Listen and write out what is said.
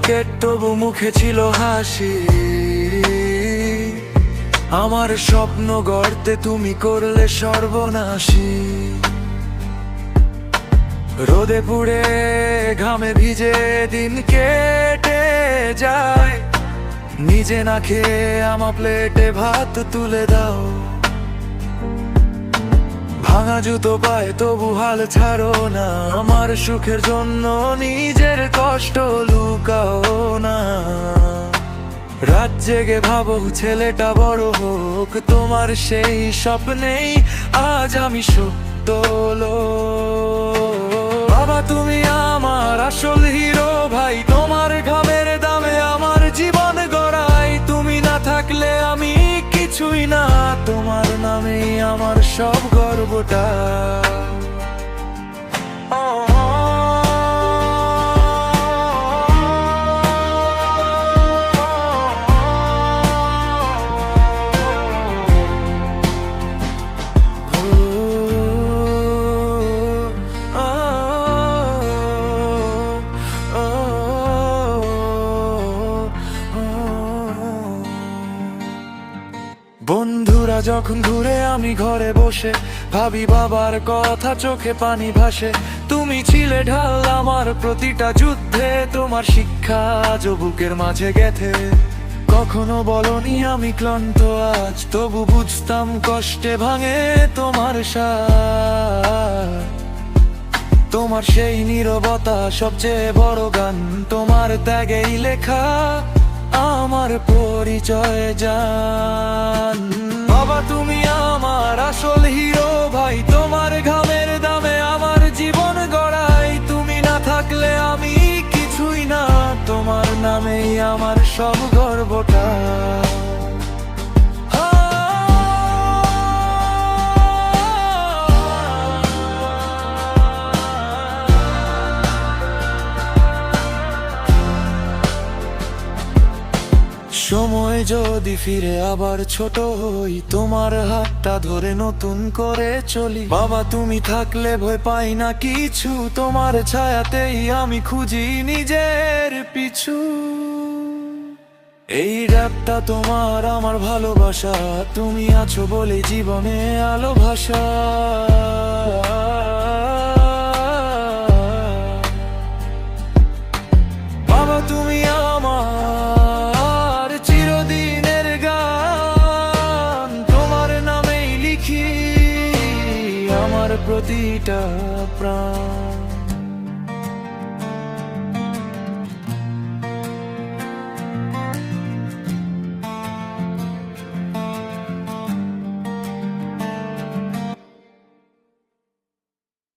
নিকেট তবু মুখে ছিল হাসি। আমার স্বপ্ন গড়তে তুমি করলে সর্বনাশী। রোদে পুড়ে ঘামে ভিজে দিন কেটে যায়, নিজে না খেয়ে আমার প্লেটে ভাত তুলে দাও। ভাঙা জুতো পায়ে তবু হাল ছাড়ো না, আমার সুখের জন্য নিজের কষ্ট লুকাও না। রাত জেগে ভাবো ছেলেটা বড় হোক, তোমার সেই স্বপ্নেই আজ আমি সত্য হলো। বাবা তুমি আমার আসল হিরো ভাই, তোমার ঘামের দামে আমার জীবন গড়াই। তুমি না থাকলে আমি কিছুই না, তোমার নামেই আমার সব গর্বটা। বন্ধুরা যখন ঘুরে আমি ঘরে বসে ভাবি বাবার কথা, চোখে পানি ভাসে। তুমি ছিলে ঢাল আমার প্রতিটা যুদ্ধে, তোমার শিক্ষা আজ বুকের মাঝে গেথে। কখনো বলনি আমি ক্লান্ত আজ, তবু বুঝতাম কষ্টে ভাঙে তোমার সাথ। তোমার সেই নীরবতা সবচেয়ে বড় গান, তোমার ত্যাগেই লেখা আমার পরিচয় জান। বাবা তুমি আমার আসল হিরো ভাই, তোমার ঘামের দামে আমার জীবন গড়াই। তুমি না থাকলে আমি কিছুই না, তোমার নামেই আমার সব গর্বটা। সময় যদি ফিরে আবার ছোট হই, তোমার হাতটা ধরে নতুন করে চলি। বাবা তুমি থাকলে ভয় পাই না কিছু, তোমার ছায়াতেই আমি খুঁজি নিজের পিছু। এই রাতটা তোমার আমার ভালোবাসা, তুমি আছো বলে জীবনে আলো ভাষা। বাবা তুমি আমার চিরদিনের গান, তোমার নামেই লিখি আমার প্রতিটা প্রাণ।